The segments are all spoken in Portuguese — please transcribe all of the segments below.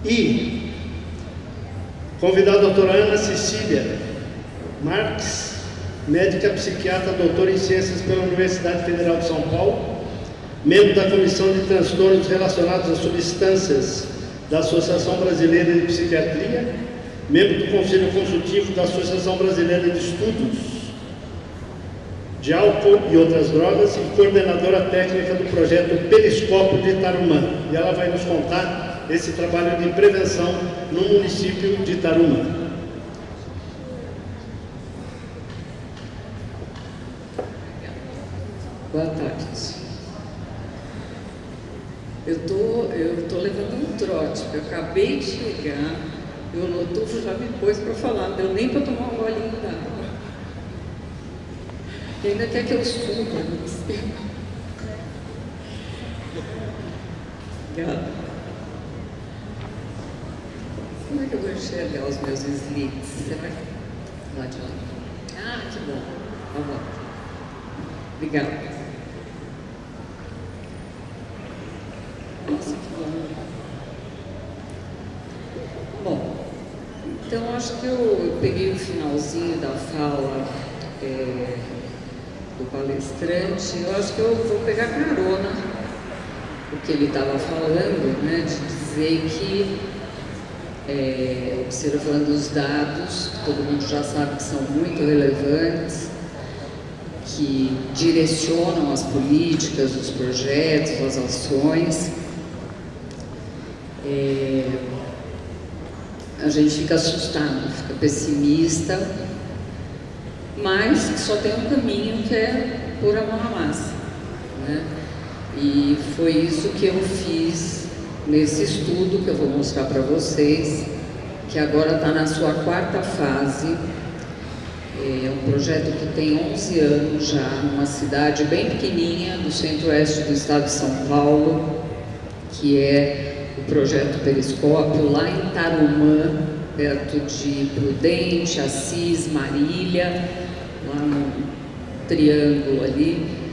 E convidar a doutora Ana Cecília Marques, médica psiquiatra, doutora em Ciências pela Universidade Federal de São Paulo, membro da Comissão de Transtornos Relacionados a Substâncias da Associação Brasileira de Psiquiatria, membro do Conselho Consultivo da Associação Brasileira de Estudos de Álcool e Outras Drogas e coordenadora técnica do projeto Periscópio de Tarumã. E ela vai nos contar esse trabalho de prevenção no município de Tarumã. Boa tarde. Eu tô levando um trote, porque eu acabei de chegar e o Lotufo já me pôs para falar, não deu nem para tomar um golinho d'água. E ainda quer que eu suba. Obrigada. Como é que eu vou enxergar os meus slides? Será que lá de lá? Ah, que bom. Vamos lá. Obrigada. Nossa, que bom. Bom, então acho que eu peguei o finalzinho da fala do palestrante. Eu acho que eu vou pegar carona o que ele estava falando, né, de dizer que, observando os dados, todo mundo já sabe que são muito relevantes, que direcionam as políticas, os projetos, as ações. A gente fica assustado, fica pessimista, mas só tem um caminho que é pôr a mão na massa, né? E foi isso que eu fiz nesse estudo que eu vou mostrar para vocês, que agora está na sua 4ª fase. É um projeto que tem 11 anos já, numa cidade bem pequenininha do centro-oeste do estado de São Paulo, que é o projeto Periscópio, lá em Tarumã, perto de Prudente, Assis, Marília, lá no triângulo ali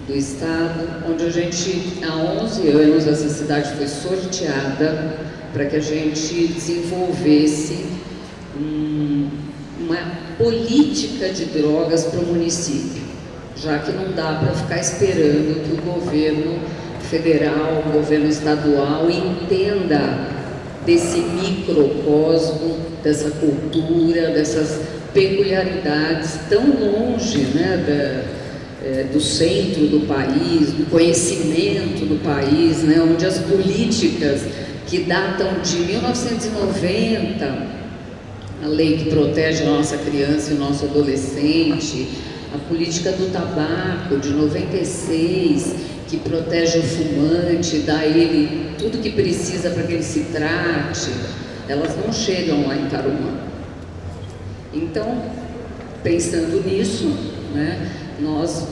do estado, onde a gente, há 11 anos, essa cidade foi sorteada para que a gente desenvolvesse uma política de drogas para o município, já que não dá para ficar esperando que o governo federal, o governo estadual entenda desse microcosmo, dessa cultura, dessas peculiaridades tão longe, né, do centro do país, do conhecimento do país, né, onde as políticas que datam de 1990, a lei que protege a nossa criança e o nosso adolescente, a política do tabaco de 96, que protege o fumante, dá a ele tudo que precisa para que ele se trate, elas não chegam lá em Tarumã. Então, pensando nisso, né, nós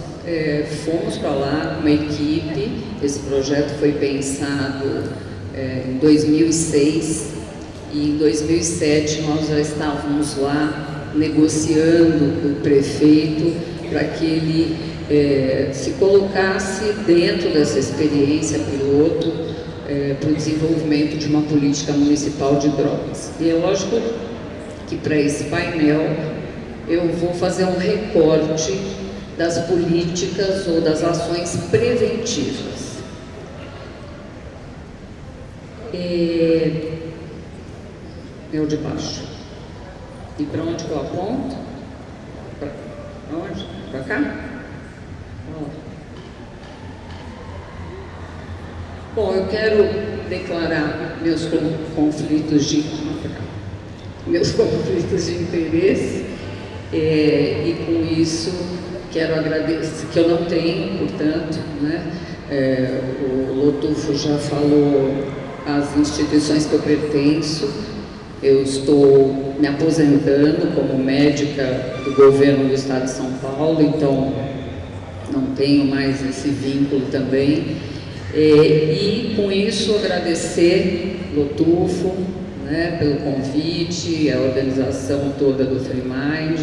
fomos para lá com uma equipe. Esse projeto foi pensado em 2006 e em 2007 nós já estávamos lá negociando com o prefeito para que ele se colocasse dentro dessa experiência piloto para o desenvolvimento de uma política municipal de drogas. E é lógico que para esse painel eu vou fazer um recorte das políticas ou das ações preventivas. Meu de baixo. E para onde que eu aponto? Para onde? Para cá? Bom, eu quero declarar meus conflitos de interesse e com isso quero agradecer, que eu não tenho, portanto, né? O Lotufo já falou as instituições que eu pertenço. Eu estou me aposentando como médica do governo do estado de São Paulo, então não tenho mais esse vínculo também. E com isso agradecer Lotufo, né, pelo convite, a organização toda do Free Mind.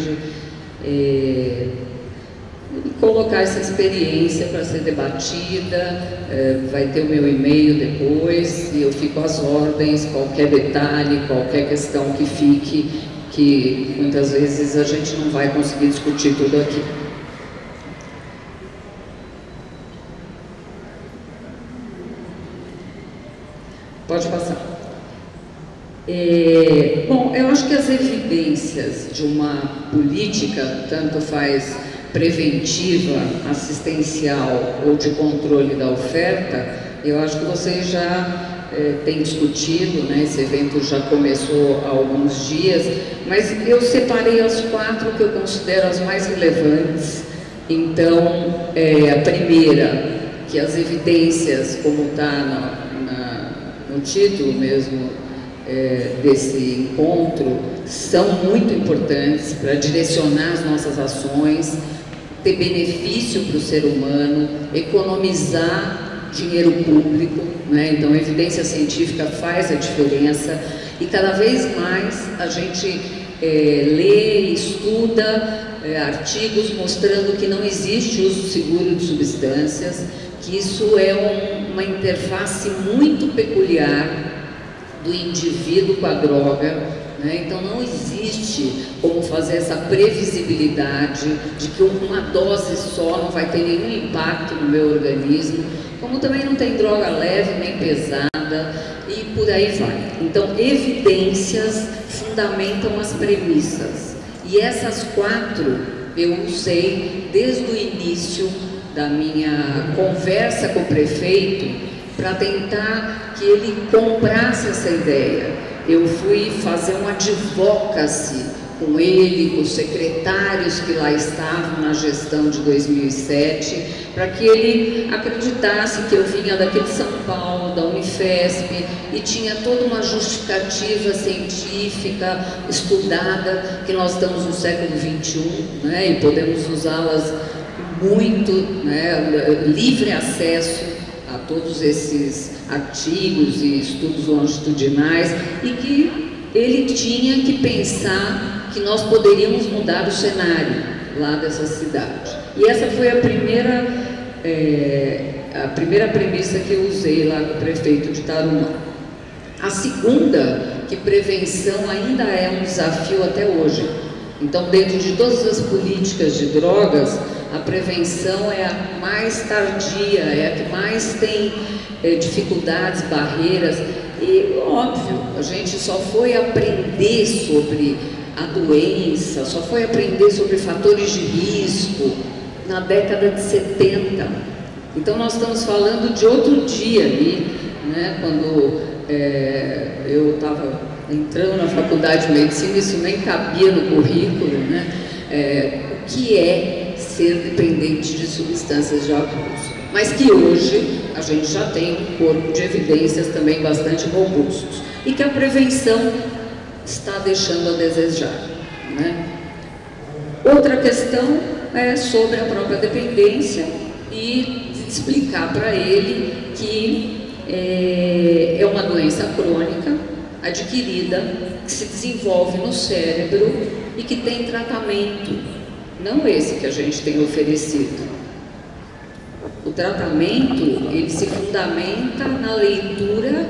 e colocar essa experiência para ser debatida. Vai ter o meu e-mail depois e eu fico às ordens, qualquer detalhe, qualquer questão que fique, que muitas vezes a gente não vai conseguir discutir tudo aqui. Pode passar. Bom, eu acho que as evidências de uma política, tanto faz preventiva, assistencial ou de controle da oferta, eu acho que vocês já têm discutido, né? Esse evento já começou há alguns dias, mas eu separei as 4 que eu considero as mais relevantes. Então, a primeira, que as evidências, como está no título mesmo desse encontro, são muito importantes para direcionar as nossas ações, ter benefício para o ser humano, economizar dinheiro público, né? Então a evidência científica faz a diferença e cada vez mais a gente lê e estuda artigos mostrando que não existe uso seguro de substâncias, que isso é uma interface muito peculiar do indivíduo com a droga, né? Então não existe como fazer essa previsibilidade de que uma dose só não vai ter nenhum impacto no meu organismo, como também não tem droga leve nem pesada e por aí vai. Então evidências fundamentam as premissas e essas 4 eu usei desde o início da minha conversa com o prefeito para tentar que ele comprasse essa ideia. Eu fui fazer um advocacy com ele, com os secretários que lá estavam na gestão de 2007, para que ele acreditasse que eu vinha daqui de São Paulo, da Unifesp, e tinha toda uma justificativa científica, estudada, que nós estamos no século XXI, né, e podemos usá-las muito, né, livre acesso a todos esses artigos e estudos longitudinais, e que ele tinha que pensar que nós poderíamos mudar o cenário lá dessa cidade. E essa foi a primeira premissa que eu usei lá com o prefeito de Tarumã. A segunda, que prevenção ainda é um desafio até hoje. Então, dentro de todas as políticas de drogas, a prevenção é a mais tardia, é a que mais tem dificuldades, barreiras. E, óbvio, a gente só foi aprender sobre a doença, só foi aprender sobre fatores de risco na década de 70. Então, nós estamos falando de outro dia ali, né, quando eu estava entrando na faculdade de medicina, isso nem cabia no currículo, né? O que é ser dependente de substâncias de abuso, mas que hoje a gente já tem um corpo de evidências também bastante robustos e que a prevenção está deixando a desejar, né? Outra questão é sobre a própria dependência e explicar para ele que é uma doença crônica adquirida que se desenvolve no cérebro e que tem tratamento, não esse que a gente tem oferecido. O tratamento, ele se fundamenta na leitura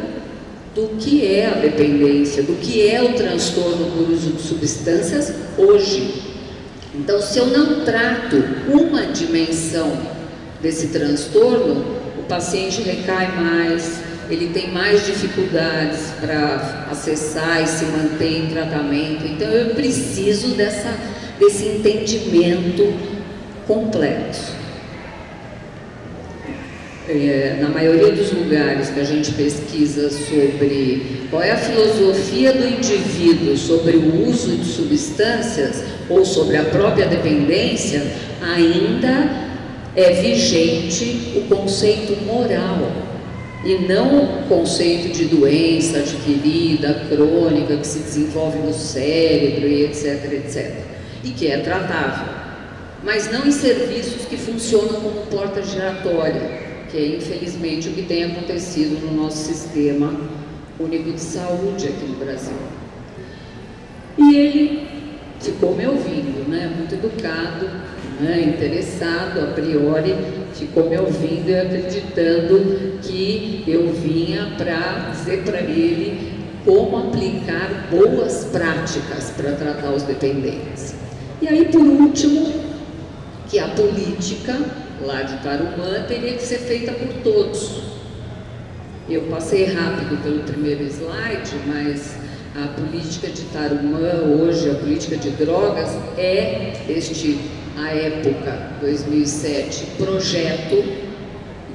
do que é a dependência, do que é o transtorno por uso de substâncias hoje. Então, se eu não trato uma dimensão desse transtorno, o paciente recai mais, ele tem mais dificuldades para acessar e se manter em tratamento. Então, eu preciso desse entendimento completo. Na maioria dos lugares que a gente pesquisa sobre qual é a filosofia do indivíduo sobre o uso de substâncias ou sobre a própria dependência, ainda é vigente o conceito moral e não o conceito de doença adquirida, crônica, que se desenvolve no cérebro e etc, etc. E que é tratável, mas não em serviços que funcionam como porta giratória, que é infelizmente o que tem acontecido no nosso sistema único de saúde aqui no Brasil. E ele ficou me ouvindo, né? Muito educado, né, interessado, a priori, ficou me ouvindo e acreditando que eu vinha para dizer para ele como aplicar boas práticas para tratar os dependentes. E aí, por último, que a política lá de Tarumã teria que ser feita por todos. Eu passei rápido pelo primeiro slide, mas a política de Tarumã hoje, a política de drogas, é a época 2007 projeto.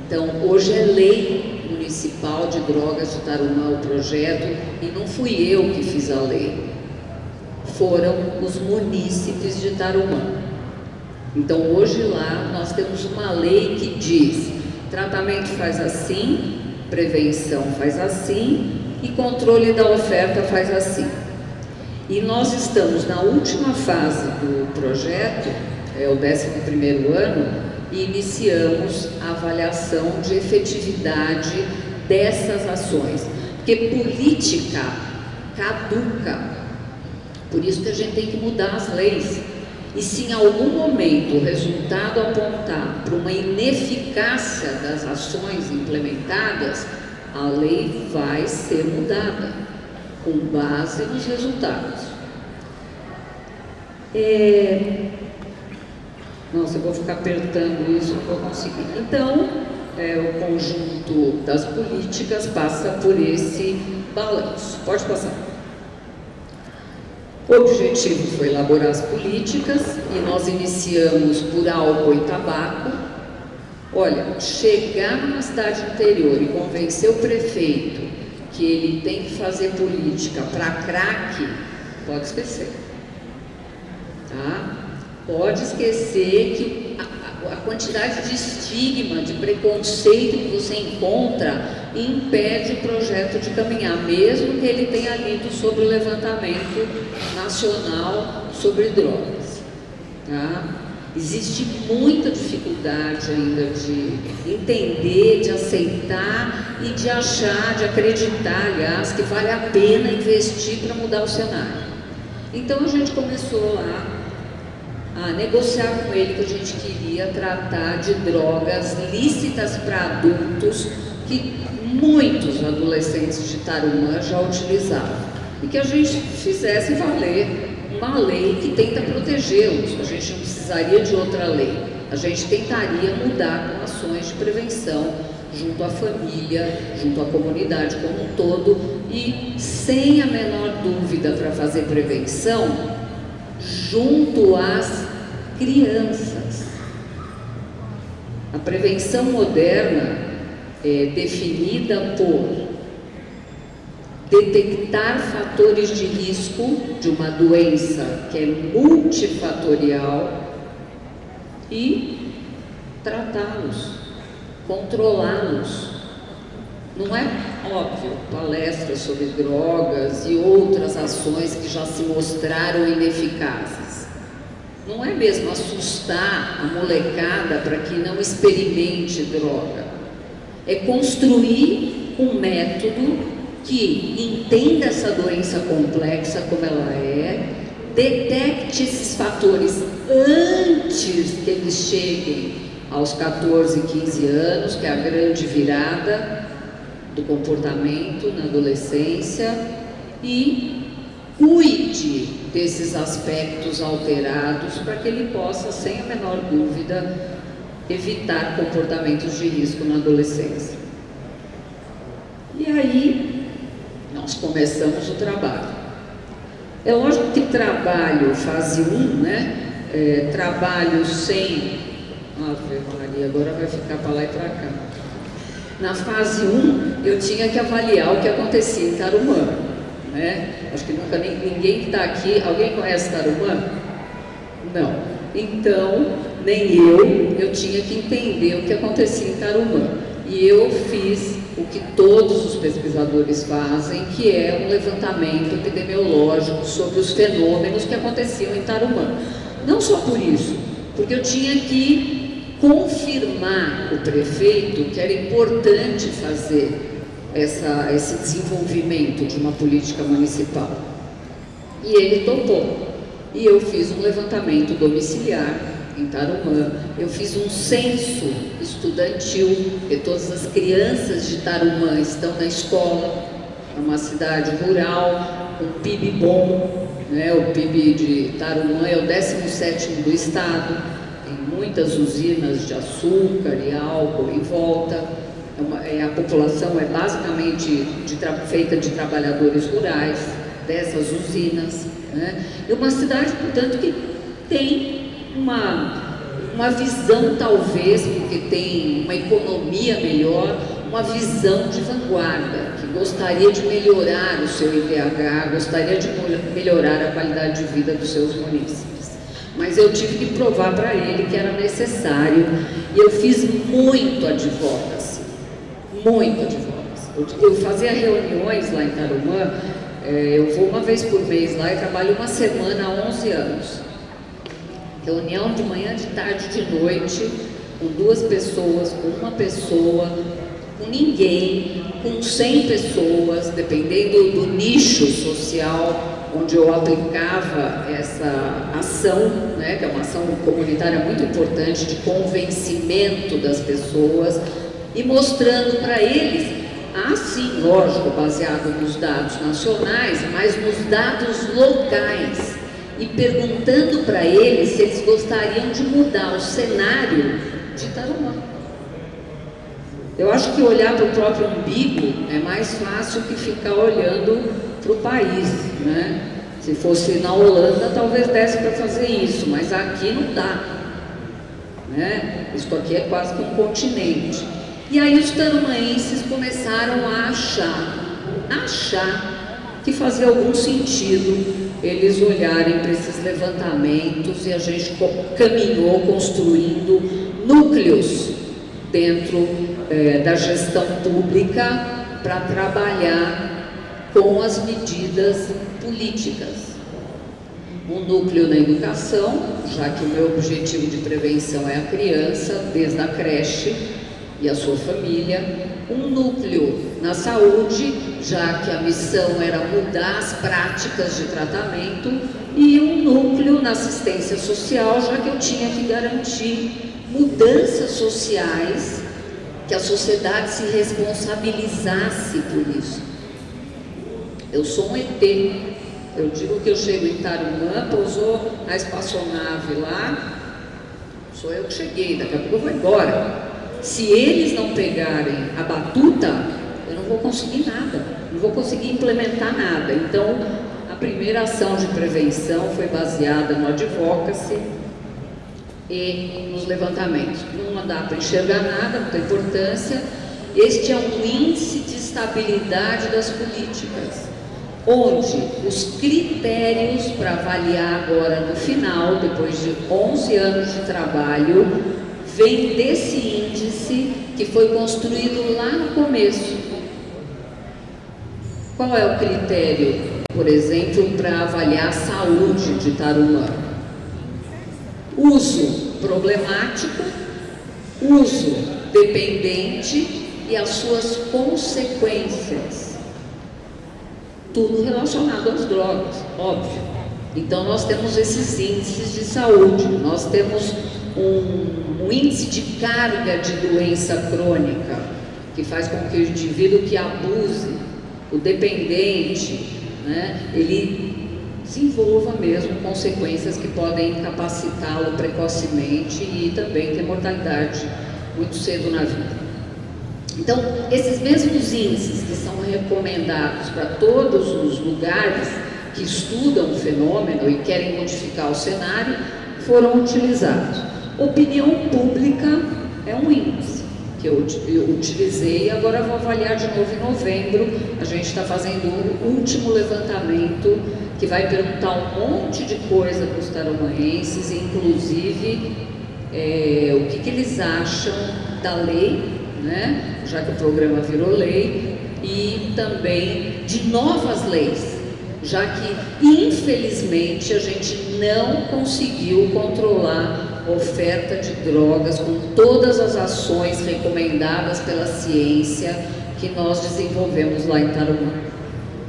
Então hoje é lei municipal de drogas de Tarumã o projeto, e não fui eu que fiz a lei, foram os munícipes de Tarumã. Então hoje lá nós temos uma lei que diz: tratamento faz assim, prevenção faz assim e controle da oferta faz assim. E nós estamos na última fase do projeto, é o 11º ano, e iniciamos a avaliação de efetividade dessas ações, porque política caduca, por isso que a gente tem que mudar as leis. E se em algum momento o resultado apontar para uma ineficácia das ações implementadas, a lei vai ser mudada com base nos resultados. Nossa, eu vou ficar apertando isso, não vou conseguir. Então, o conjunto das políticas passa por esse balanço. Pode passar. O objetivo foi elaborar as políticas e nós iniciamos por álcool e tabaco. Olha, chegar numa cidade interior e convencer o prefeito que ele tem que fazer política para crack, pode esquecer, tá? Pode esquecer que a quantidade de estigma, de preconceito que você encontra impede o projeto de caminhar, mesmo que ele tenha lido sobre o levantamento nacional sobre drogas, tá? Existe muita dificuldade ainda de entender, de aceitar e de achar, de acreditar, aliás, que vale a pena investir para mudar o cenário. Então a gente começou lá a negociar com ele que a gente queria tratar de drogas lícitas para adultos que muitos adolescentes de Tarumã já utilizavam, e que a gente fizesse valer uma lei que tenta protegê-los. A gente não precisaria de outra lei, a gente tentaria mudar com ações de prevenção junto à família, junto à comunidade como um todo, e sem a menor dúvida, para fazer prevenção junto às crianças. A prevenção moderna é definida por detectar fatores de risco de uma doença que é multifatorial e tratá-los, controlá-los. Não é óbvio, palestras sobre drogas e outras ações que já se mostraram ineficazes. Não é mesmo assustar a molecada para que não experimente droga. É construir um método que entenda essa doença complexa como ela é, detecte esses fatores antes que eles cheguem aos 14, 15 anos, que é a grande virada do comportamento na adolescência, e cuide desses aspectos alterados para que ele possa, sem a menor dúvida, evitar comportamentos de risco na adolescência. E aí nós começamos o trabalho. É lógico que trabalho fase 1, né? Trabalho sem... Ave Maria, agora vai ficar para lá e para cá. Na fase 1, eu tinha que avaliar o que acontecia em Tarumã, né? Acho que nunca ninguém que está aqui... Alguém conhece Tarumã? Não. Então, nem eu tinha que entender o que acontecia em Tarumã. E eu fiz o que todos os pesquisadores fazem, que é um levantamento epidemiológico sobre os fenômenos que aconteciam em Tarumã. Não só por isso, porque eu tinha que confirmar o prefeito que era importante fazer esse desenvolvimento de uma política municipal. E ele topou. E eu fiz um levantamento domiciliar em Tarumã. Eu fiz um censo estudantil, porque todas as crianças de Tarumã estão na escola. É uma cidade rural, com PIB bom, né? O PIB de Tarumã é o 17º do estado, tem muitas usinas de açúcar e álcool em volta. A população é basicamente feita de trabalhadores rurais dessas usinas, né? É uma cidade, portanto, que tem uma visão, talvez, porque tem uma economia melhor, uma visão de vanguarda, que gostaria de melhorar o seu IDH, gostaria de melhorar a qualidade de vida dos seus munícipes. Mas eu tive que provar para ele que era necessário, e eu fiz muito advocacy, muito advocacy. Eu fazia reuniões lá em Tarumã, eu vou uma vez por mês lá e trabalho uma semana há 11 anos. Reunião de manhã, de tarde, de noite, com 2 pessoas, com 1 pessoa, com ninguém, com 100 pessoas, dependendo do nicho social onde eu aplicava essa ação, né, que é uma ação comunitária muito importante de convencimento das pessoas, e mostrando para eles, sim, lógico, baseado nos dados nacionais, mas nos dados locais, e perguntando para eles se eles gostariam de mudar o cenário de Tarumã. Eu acho que olhar para o próprio umbigo é mais fácil que ficar olhando para o país, né? Se fosse na Holanda, talvez desse para fazer isso, mas aqui não dá, né? Isso aqui é quase que um continente. E aí os tarumaenses começaram a achar que fazia algum sentido eles olharem para esses levantamentos, e a gente caminhou construindo núcleos dentro da gestão pública para trabalhar com as medidas políticas. Um núcleo na educação, já que o meu objetivo de prevenção é a criança, desde a creche e a sua família. Um núcleo na saúde, já que a missão era mudar as práticas de tratamento, e um núcleo na assistência social, já que eu tinha que garantir mudanças sociais, que a sociedade se responsabilizasse por isso. Eu sou um ET. Eu digo que eu chego em Tarumã, pousou a espaçonave lá, sou eu que cheguei, daqui a pouco eu vou embora. Se eles não pegarem a batuta, eu não vou conseguir nada, não vou conseguir implementar nada. Então, a primeira ação de prevenção foi baseada no advocacy e nos levantamentos. Não dá para enxergar nada, não tem importância. Este é um índice de estabilidade das políticas, onde os critérios para avaliar agora no final, depois de 11 anos de trabalho, vem desse índice que foi construído lá no começo. Qual é o critério, por exemplo, para avaliar a saúde de Tarumã? Uso problemático, uso dependente e as suas consequências. Tudo relacionado às drogas, óbvio. Então nós temos esses índices de saúde, nós temos um índice de carga de doença crônica, que faz com que o indivíduo que abuse, o dependente, né, ele desenvolva mesmo consequências que podem incapacitá-lo precocemente e também ter mortalidade muito cedo na vida. Então, esses mesmos índices que são recomendados para todos os lugares que estudam o fenômeno e querem modificar o cenário, foram utilizados. Opinião pública é um índice que eu utilizei, e agora vou avaliar de novo em novembro. A gente está fazendo o último levantamento, que vai perguntar um monte de coisa para os tarumaenses, inclusive o que eles acham da lei, né? Já que o programa virou lei, e também de novas leis, já que infelizmente a gente não conseguiu controlar a oferta de drogas com todas as ações recomendadas pela ciência que nós desenvolvemos lá em Tarumã.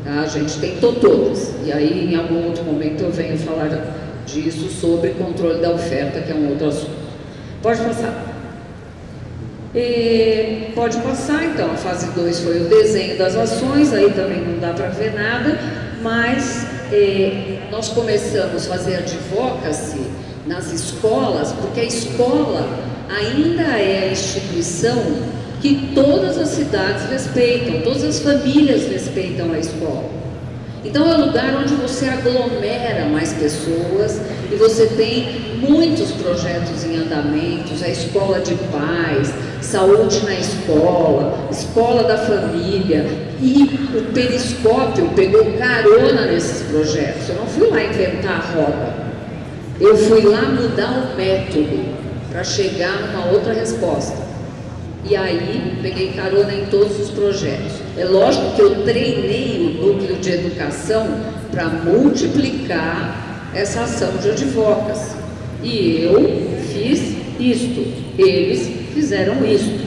Tá? A gente tentou todas, e aí em algum outro momento eu venho falar disso sobre controle da oferta, que é um outro assunto. Pode passar. Pode passar, então, a fase 2 foi o desenho das ações, aí também não dá para ver nada, mas nós começamos a fazer advocacy nas escolas, porque a escola ainda é a instituição que todas as cidades respeitam, todas as famílias respeitam a escola. Então é um lugar onde você aglomera mais pessoas e você tem muitos projetos em andamentos, a escola de paz, saúde na escola, escola da família, e o Periscópio pegou carona nesses projetos. Eu não fui lá inventar a roda, eu fui lá mudar o método para chegar numa outra resposta. E aí peguei carona em todos os projetos. É lógico que eu treinei o núcleo de educação para multiplicar essa ação de advocacy. E eu fiz isto, eles fizeram isto.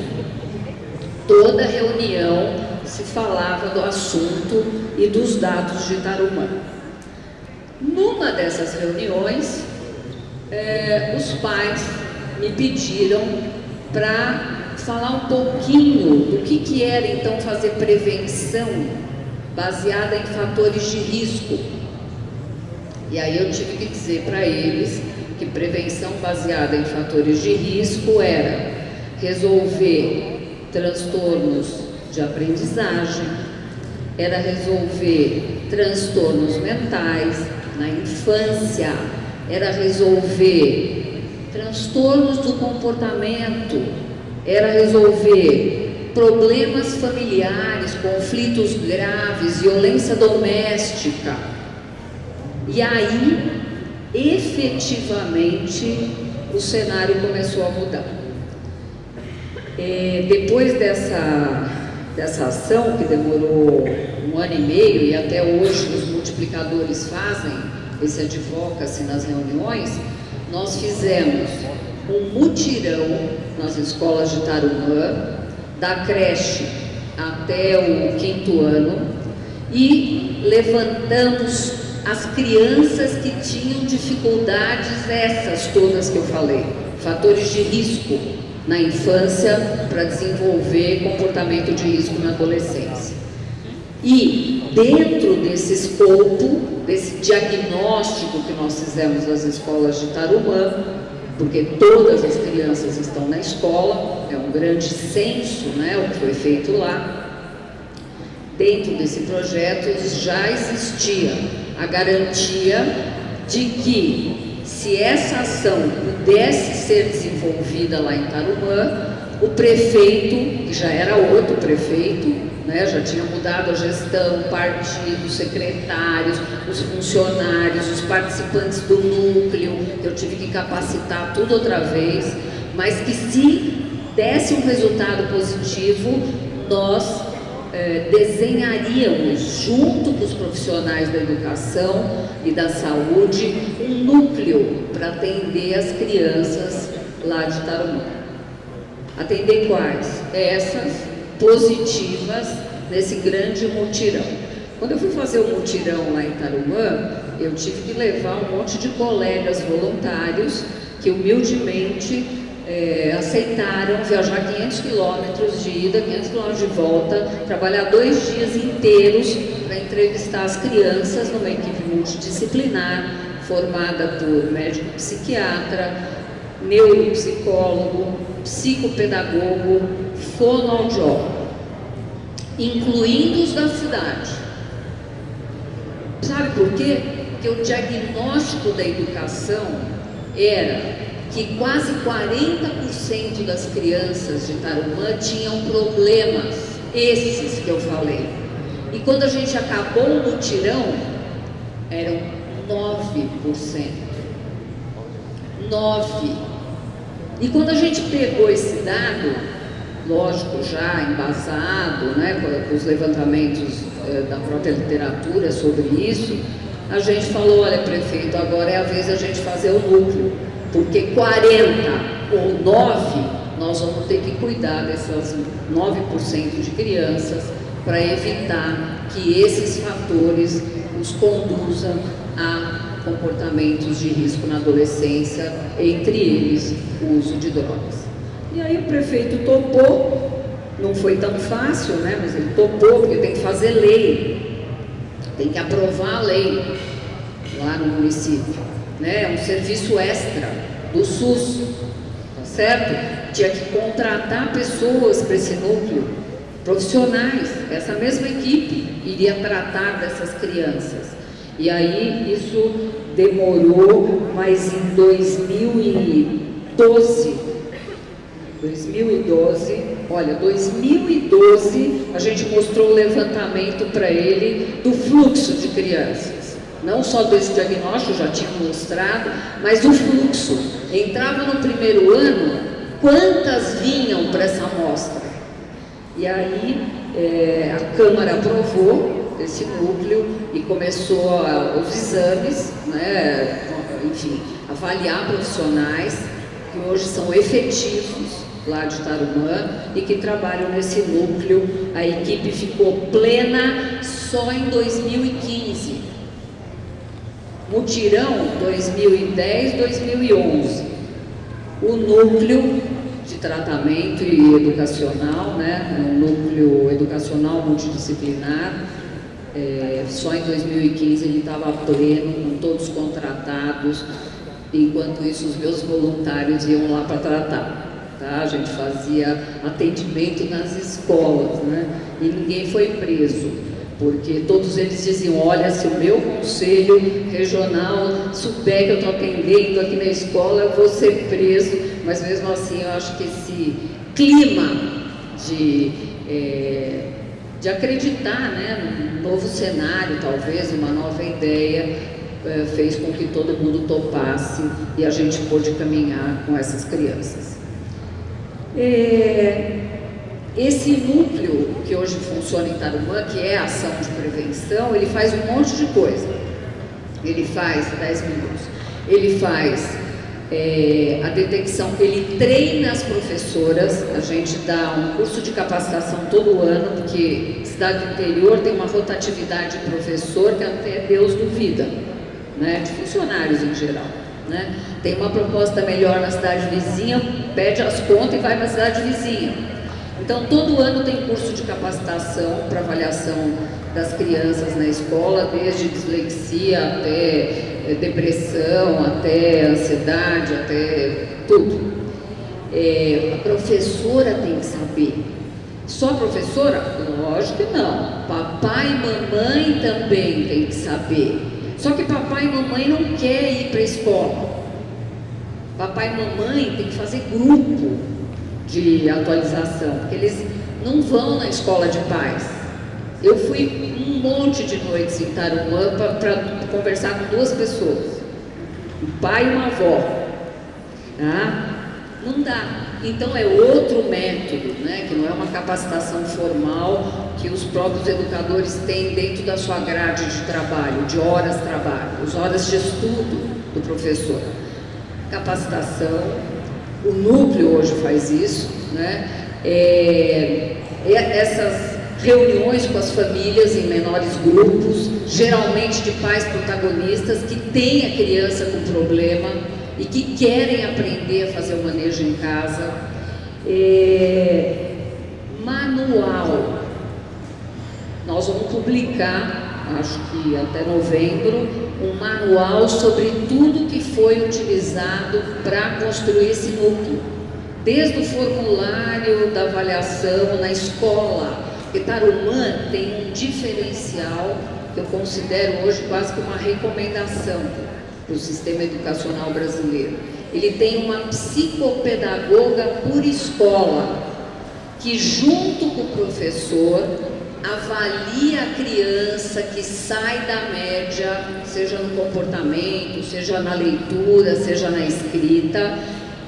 Toda reunião se falava do assunto e dos dados de Tarumã. Numa dessas reuniões, os pais me pediram para falar um pouquinho do que era então fazer prevenção baseada em fatores de risco. E aí eu tive que dizer para eles que prevenção baseada em fatores de risco era resolver transtornos de aprendizagem, era resolver transtornos mentais na infância, era resolver transtornos do comportamento, era resolver problemas familiares, conflitos graves, violência doméstica. E aí, efetivamente, o cenário começou a mudar. Depois dessa ação, que demorou 1 ano e meio, e até hoje os multiplicadores fazem esse advocacy nas reuniões, nós fizemos um mutirão nas escolas de Tarumã, da creche até o 5º ano, e levantamos as crianças que tinham dificuldades, essas todas que eu falei, fatores de risco na infância para desenvolver comportamento de risco na adolescência. E dentro desse escopo, desse diagnóstico que nós fizemos nas escolas de Tarumã, porque todas as crianças estão na escola, é um grande censo, né, o que foi feito lá. Dentro desse projeto já existia a garantia de que, se essa ação pudesse ser desenvolvida lá em Tarumã, o prefeito, que já era outro prefeito, né, já tinha mudado a gestão, partido, secretários, os funcionários, os participantes do núcleo, que eu tive que capacitar tudo outra vez, mas que, se desse um resultado positivo, nós desenharíamos, junto com os profissionais da educação e da saúde, um núcleo para atender as crianças lá de Tarumã. Atender quais? Essas positivas nesse grande mutirão. Quando eu fui fazer o mutirão lá em Tarumã, eu tive que levar um monte de colegas voluntários que humildemente aceitaram viajar 500 quilômetros de ida, 500 quilômetros de volta, trabalhar 2 dias inteiros para entrevistar as crianças numa equipe multidisciplinar, formada por médico psiquiatra, neuropsicólogo, psicopedagogo, fonoaudiólogo, incluindo os da cidade. Sabe por quê? Porque o diagnóstico da educação era que quase 40% das crianças de Tarumã tinham problemas, esses que eu falei. E quando a gente acabou o mutirão, eram 9%. 9%. E quando a gente pegou esse dado, lógico, já embasado, né, com os levantamentos da própria literatura sobre isso, a gente falou: olha, prefeito, agora é a vez da gente fazer o núcleo, porque 40 ou 9, nós vamos ter que cuidar dessas 9% de crianças para evitar que esses fatores os conduzam a comportamentos de risco na adolescência, entre eles o uso de drogas. E aí o prefeito topou, não foi tão fácil, né, mas ele topou, porque tem que fazer lei, tem que aprovar a lei lá no município, né, é um serviço extra do SUS, tá certo? Tinha que contratar pessoas para esse núcleo, profissionais, essa mesma equipe iria tratar dessas crianças. E aí isso demorou, mas em 2012, olha, 2012 a gente mostrou o levantamento para ele do fluxo de crianças. Não só desse diagnóstico, já tinha mostrado, mas o fluxo. Entrava no primeiro ano, quantas vinham para essa amostra? E aí a Câmara aprovou esse núcleo e começou os exames, né, enfim, avaliar profissionais que hoje são efetivos lá de Tarumã e que trabalham nesse núcleo. A equipe ficou plena só em 2015. Mutirão 2010, 2011. O núcleo de tratamento e educacional, né, um núcleo educacional multidisciplinar, só em 2015 ele estava pleno, com todos contratados. Enquanto isso, os meus voluntários iam lá para tratar. Tá? A gente fazia atendimento nas escolas, né? E ninguém foi preso, porque todos eles diziam: olha, se o meu conselho regional souber que eu estou atendendo aqui na escola, eu vou ser preso. Mas mesmo assim, eu acho que esse clima de acreditar, né, num novo cenário, talvez, uma nova ideia, fez com que todo mundo topasse e a gente pôde caminhar com essas crianças. Esse núcleo que hoje funciona em Tarumã, que é a ação de prevenção, ele faz um monte de coisa. Ele faz 10 minutos. Ele faz a detecção, ele treina as professoras. A gente dá um curso de capacitação todo ano, porque cidade do interior tem uma rotatividade de professor que até Deus duvida, né, de funcionários em geral, né? Tem uma proposta melhor na cidade vizinha, pede as contas e vai para a cidade vizinha. Então, todo ano tem curso de capacitação para avaliação das crianças na escola, desde dislexia até depressão, até ansiedade, até tudo. A professora tem que saber. Só a professora? Lógico que não. Papai e mamãe também tem que saber. Só que papai e mamãe não querem ir para a escola. Papai e mamãe tem que fazer grupo de atualização, porque eles não vão na escola de pais. Eu fui um monte de noites em Tarumã para conversar com 2 pessoas, um pai e uma avó. Tá? Não dá. Então é outro método, né, que não é uma capacitação formal que os próprios educadores têm dentro da sua grade de trabalho, de horas de trabalho, as horas de estudo do professor. Capacitação, o núcleo hoje faz isso, né? Essas reuniões com as famílias em menores grupos, geralmente de pais protagonistas que têm a criança com problema e que querem aprender a fazer o manejo em casa. Manual. Nós vamos publicar, acho que até novembro, um manual sobre tudo que foi utilizado para construir esse núcleo. Desde o formulário da avaliação na escola. Porque Tarumã tem um diferencial que eu considero hoje quase que uma recomendação para o sistema educacional brasileiro. Ele tem uma psicopedagoga por escola, que junto com o professor avalia a criança que sai da média, seja no comportamento, seja na leitura, seja na escrita,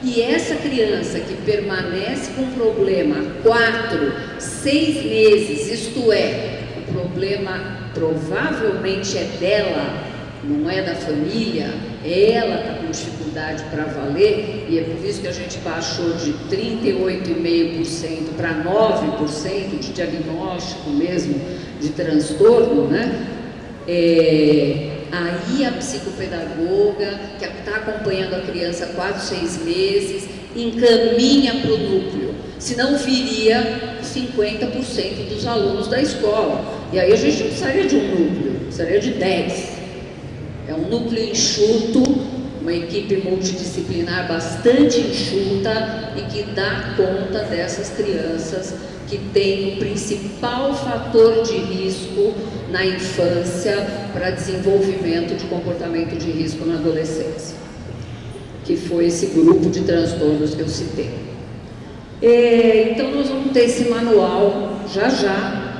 e essa criança que permanece com problema 4, 6 meses, isto é, o problema provavelmente é dela, não é da família, ela está com dificuldade para valer, e é por isso que a gente baixou de 38,5% para 9% de diagnóstico mesmo de transtorno, né? aí a psicopedagoga, que está acompanhando a criança há 4, 6 meses, encaminha para o núcleo, senão viria 50% dos alunos da escola. E aí a gente não precisaria de um núcleo, precisaria de 10. É um núcleo enxuto, uma equipe multidisciplinar bastante enxuta e que dá conta dessas crianças que têm o principal fator de risco na infância para desenvolvimento de comportamento de risco na adolescência, que foi esse grupo de transtornos que eu citei. Então nós vamos ter esse manual já,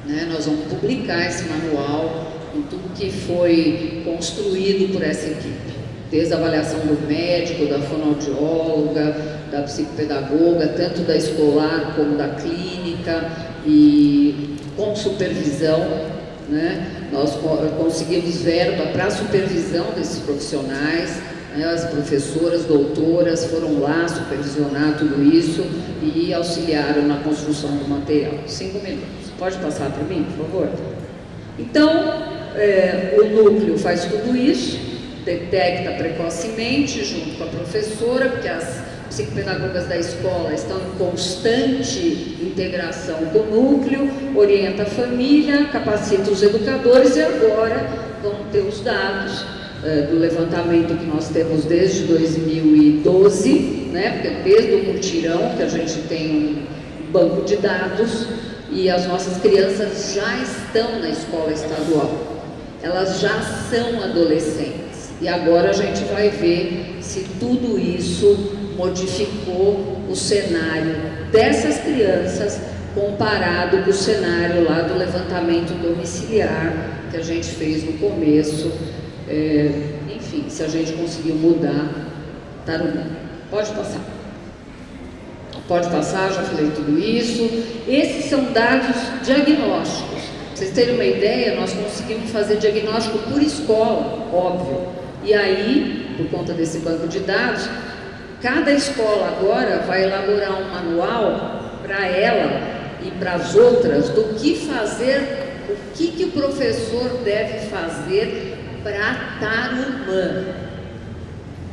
né? Nós vamos publicar esse manual em tudo que foi construído por essa equipe, desde a avaliação do médico, da fonoaudióloga, da psicopedagoga, tanto da escolar como da clínica, e com supervisão, né? Nós conseguimos verba para a supervisão desses profissionais, né? As professoras, doutoras foram lá supervisionar tudo isso e auxiliaram na construção do material. 5 minutos. Pode passar para mim, por favor? Então, o núcleo faz tudo isso, detecta precocemente junto com a professora, porque as psicopedagogas da escola estão em constante integração com o núcleo, orienta a família, capacita os educadores, e agora vamos ter os dados do levantamento que nós temos desde 2012, né? Porque desde o mutirão que a gente tem um banco de dados, e as nossas crianças já estão na escola estadual, elas já são adolescentes, e agora a gente vai ver se tudo isso modificou o cenário dessas crianças comparado com o cenário lá do levantamento domiciliar que a gente fez no começo. Enfim, se a gente conseguiu mudar, tá no... Pode passar. Pode passar, já falei tudo isso. Esses são dados diagnósticos. Pra vocês terem uma ideia, nós conseguimos fazer diagnóstico por escola, óbvio. E aí, por conta desse banco de dados, cada escola agora vai elaborar um manual para ela e para as outras do que fazer, o que o professor deve fazer para tarumã.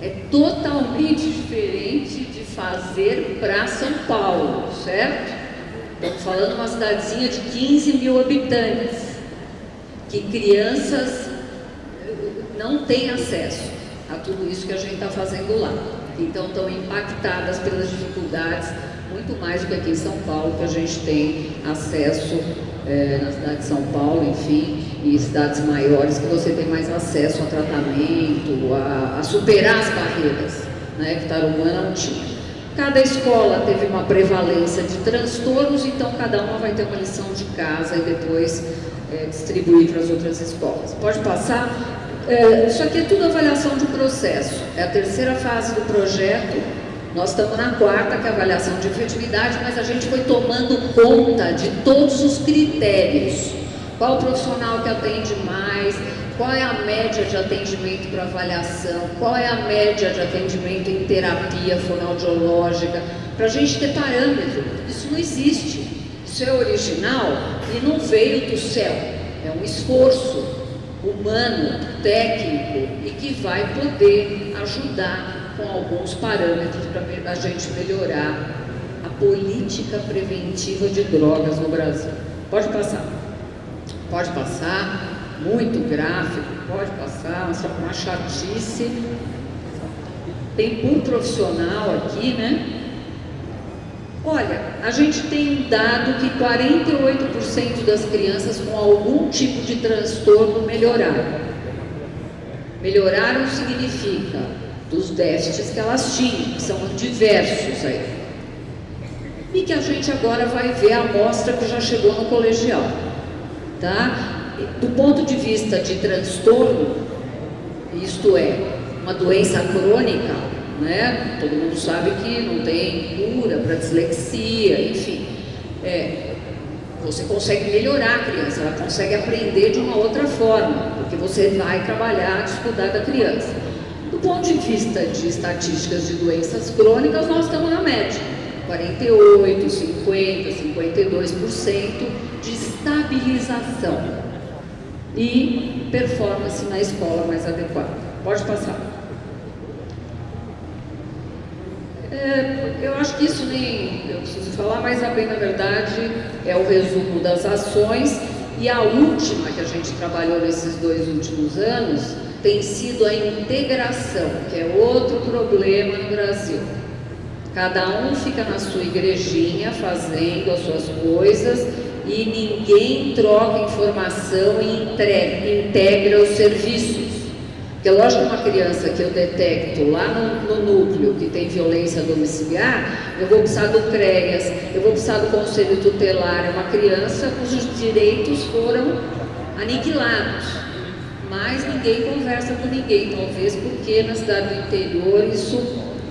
É totalmente diferente de fazer para São Paulo, certo? Estamos falando de uma cidadezinha de 15 mil habitantes, que crianças não têm acesso a tudo isso que a gente está fazendo lá. Então estão impactadas pelas dificuldades, muito mais do que aqui em São Paulo, que a gente tem acesso na cidade de São Paulo, enfim, e cidades maiores, que você tem mais acesso a tratamento, a superar as barreiras, né, que Tarumã não tinha. Cada escola teve uma prevalência de transtornos, então cada uma vai ter uma lição de casa e depois distribuir para as outras escolas. Pode passar? Isso aqui é tudo avaliação de processo, é a terceira fase do projeto. Nós estamos na quarta, que é a avaliação de efetividade, mas a gente foi tomando conta de todos os critérios. Qual o profissional que atende mais, qual é a média de atendimento para avaliação, qual é a média de atendimento em terapia fonoaudiológica, para a gente ter parâmetro. Isso não existe, isso é original e não veio do céu, é um esforço humano, técnico, e que vai poder ajudar com alguns parâmetros para a gente melhorar a política preventiva de drogas no Brasil. Pode passar. Pode passar. Muito gráfico. Pode passar. Uma chatice. Tem por profissional aqui, né? Olha, a gente tem um dado que 48% das crianças com algum tipo de transtorno melhoraram. Melhoraram significa dos déficits que elas tinham, que são diversos aí. E que a gente agora vai ver a amostra que já chegou no colegial, tá? Do ponto de vista de transtorno, isto é, uma doença crônica, né? Todo mundo sabe que não tem cura para dislexia, enfim. Você consegue melhorar a criança, ela consegue aprender de uma outra forma, porque você vai trabalhar a dificuldade da criança. Do ponto de vista de estatísticas de doenças crônicas, nós estamos na média. 48, 50, 52% de estabilização. e performance na escola mais adequada. Pode passar. Eu acho que isso nem eu preciso falar, mas bem, na verdade é o resumo das ações, e a última que a gente trabalhou nesses 2 últimos anos tem sido a integração, que é outro problema no Brasil. Cada um fica na sua igrejinha fazendo as suas coisas e ninguém troca informação e integra os serviços. Porque lógico que uma criança que eu detecto lá no núcleo que tem violência domiciliar, eu vou precisar do CREAS, eu vou precisar do Conselho Tutelar, é uma criança cujos direitos foram aniquilados. Mas ninguém conversa com ninguém, talvez porque na cidade do interior isso,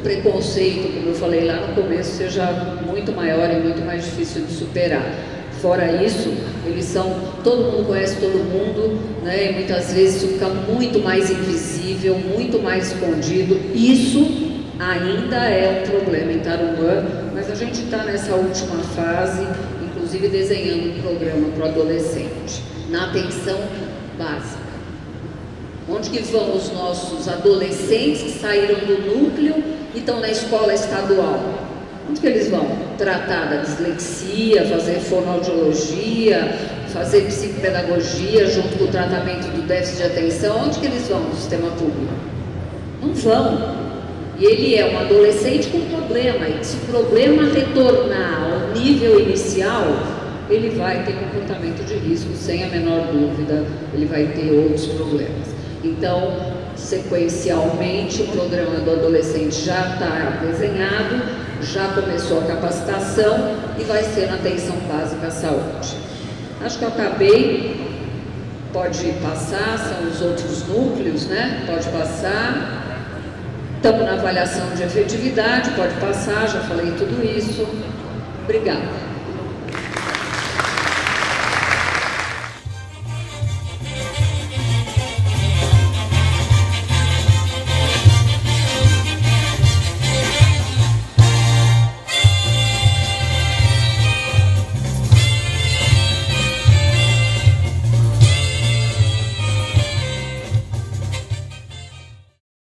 preconceito, como eu falei lá no começo, seja muito maior e muito mais difícil de superar. Fora isso, eles são, todo mundo conhece todo mundo, né? E muitas vezes isso fica muito mais invisível, muito mais escondido. Isso ainda é um problema em Tarumã, mas a gente está nessa última fase, inclusive desenhando um programa para o adolescente, na atenção básica. Onde que vão os nossos adolescentes que saíram do núcleo e estão na escola estadual? Onde que eles vão? Tratar da dislexia, fazer fonoaudiologia, fazer psicopedagogia junto com o tratamento do déficit de atenção. Onde que eles vão no sistema público? Não vão. E ele é um adolescente com problema, e se o problema retornar ao nível inicial, ele vai ter comportamento de risco, sem a menor dúvida, ele vai ter outros problemas. Então, sequencialmente, o programa do adolescente já está desenhado, já começou a capacitação e vai ser na atenção básica à saúde. Acho que eu acabei, pode passar, são os outros núcleos, né? Pode passar. Estamos na avaliação de efetividade, pode passar, já falei tudo isso. Obrigada.